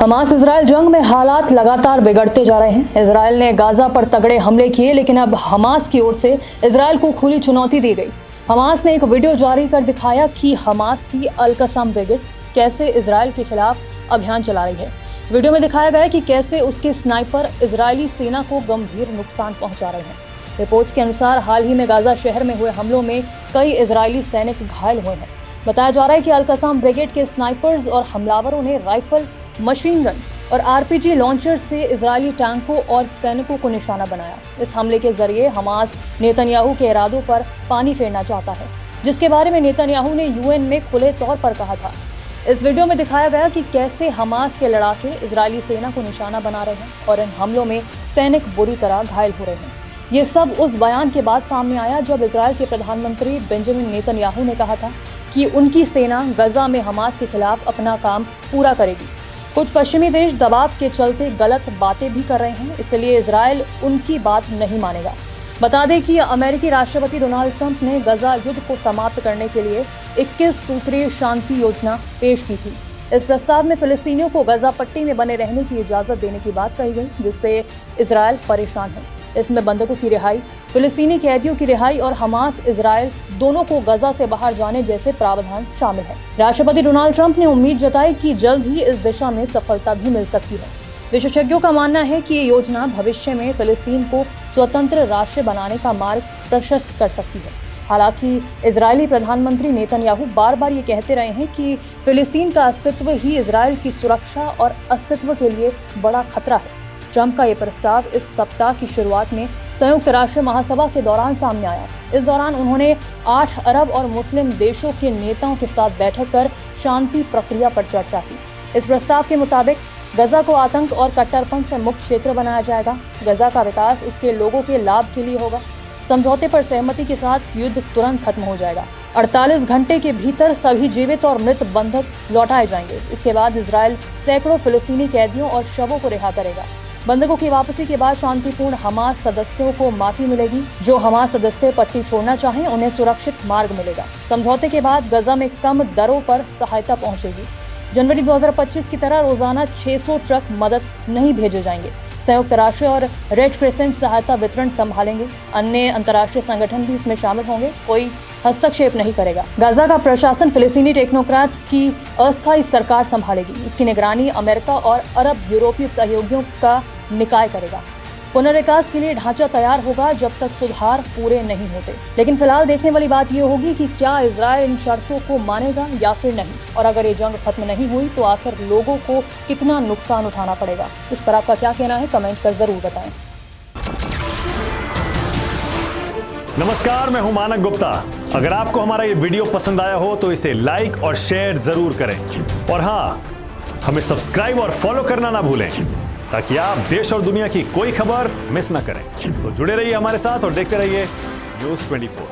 Hamas Israel जंग में हालात लगातार बिगड़ते जा रहे हैं। इजराइल ने गाजा पर तगड़े हमले किए, लेकिन अब हमास की ओर से इजराइल को खुली चुनौती दी गई। हमास ने एक वीडियो जारी कर दिखाया कि हमास की अल-कसाम ब्रिगेड कैसे इजराइल के खिलाफ अभियान चला रही है। वीडियो में दिखाया गया कि कैसे उसके स्नाइपर इजरायली सेना को गंभीर नुकसान पहुंचा रहे हैं। रिपोर्ट्स के अनुसार हाल ही में गाजा शहर में हुए हमलों में कई इजरायली सैनिक घायल हुए हैं। बताया जा रहा है कि अल-कसाम ब्रिगेड के स्नाइपर्स और हमलावरों ने राइफल, मशीन गन और आरपीजी लॉन्चर से इजरायली टैंकों और सैनिकों को निशाना बनाया। इस हमले के जरिए हमास नेतन्याहू के इरादों पर पानी फेरना चाहता है, जिसके बारे में नेतन्याहू ने यूएन में खुले तौर पर कहा था। इस वीडियो में दिखाया गया कि कैसे हमास के लड़ाके इजरायली सेना को निशाना बना रहे हैं और इन हमलों में सैनिक बुरी तरह घायल हो रहे हैं। ये सब उस बयान के बाद सामने आया जब इजराइल के प्रधानमंत्री बेंजामिन नेतन्याहू ने कहा था कि उनकी सेना गजा में हमास के खिलाफ अपना काम पूरा करेगी। कुछ पश्चिमी देश दबाव के चलते गलत बातें भी कर रहे हैं, इसलिए इजराइल उनकी बात नहीं मानेगा। बता दें कि अमेरिकी राष्ट्रपति डोनाल्ड ट्रंप ने गजा युद्ध को समाप्त करने के लिए 21 सूत्रीय शांति योजना पेश की थी। इस प्रस्ताव में फिलिस्तीनियों को गजा पट्टी में बने रहने की इजाजत देने की बात कही गई, जिससे इजराइल परेशान है। इसमें बंधकों की रिहाई, फिलिस्तीनी कैदियों की रिहाई और हमास इजराइल दोनों को गजा से बाहर जाने जैसे प्रावधान शामिल है। राष्ट्रपति डोनाल्ड ट्रंप ने उम्मीद जताई कि जल्द ही इस दिशा में सफलता भी मिल सकती है। विशेषज्ञों का मानना है कि ये योजना भविष्य में फिलिस्तीन को स्वतंत्र राष्ट्र बनाने का मार्ग प्रशस्त कर सकती है। हालांकि इजरायली प्रधानमंत्री नेतन्याहू बार बार ये कहते रहे हैं कि फिलिस्तीन का अस्तित्व ही इजराइल की सुरक्षा और अस्तित्व के लिए बड़ा खतरा है। ट्रंप का ये प्रस्ताव इस सप्ताह की शुरुआत में संयुक्त राष्ट्र महासभा के दौरान सामने आया। इस दौरान उन्होंने 8 अरब और मुस्लिम देशों के नेताओं के साथ बैठक कर शांति प्रक्रिया पर चर्चा की। इस प्रस्ताव के मुताबिक गजा को आतंक और कट्टरपंथ से मुक्त क्षेत्र बनाया जाएगा। गजा का विकास उसके लोगों के लाभ के लिए होगा। समझौते पर सहमति के साथ युद्ध तुरंत खत्म हो जाएगा। 48 घंटे के भीतर सभी जीवित और मृत बंधक लौटाए जाएंगे। इसके बाद इजराइल सैकड़ों फिलिस्तीनी कैदियों और शवों को रिहा करेगा। बंधकों की वापसी के बाद शांतिपूर्ण हमास सदस्यों को माफी मिलेगी। जो हमास सदस्य पट्टी छोड़ना चाहें उन्हें सुरक्षित मार्ग मिलेगा। समझौते के बाद गजा में कम दरों पर सहायता पहुंचेगी। जनवरी 2025 की तरह रोजाना 600 ट्रक मदद नहीं भेजे जाएंगे। संयुक्त राष्ट्र और रेड क्रिसेंट सहायता वितरण संभालेंगे। अन्य अंतर्राष्ट्रीय संगठन भी इसमें शामिल होंगे। कोई हस्तक्षेप नहीं करेगा। गाजा का प्रशासन फिलिस्तीनी टेक्नोक्रेट्स की अस्थायी सरकार संभालेगी। इसकी निगरानी अमेरिका और अरब यूरोपीय सहयोगियों का निकाय करेगा। पुनर्विकास के लिए ढांचा तैयार होगा जब तक सुधार पूरे नहीं होते। लेकिन फिलहाल देखने वाली बात यह होगी कि क्या इजराइल इन शर्तों को मानेगा या फिर नहीं, और अगर ये जंग खत्म नहीं हुई तो आखिर लोगों को कितना नुकसान उठाना पड़ेगा। इस पर आपका क्या कहना है, कमेंट कर जरूर बताएं। नमस्कार, मैं हूं मानक गुप्ता। अगर आपको हमारा ये वीडियो पसंद आया हो तो इसे लाइक और शेयर जरूर करें, और हाँ, हमें सब्सक्राइब और फॉलो करना ना भूलें ताकि आप देश और दुनिया की कोई खबर मिस ना करें। तो जुड़े रहिए हमारे साथ और देखते रहिए न्यूज़ 24।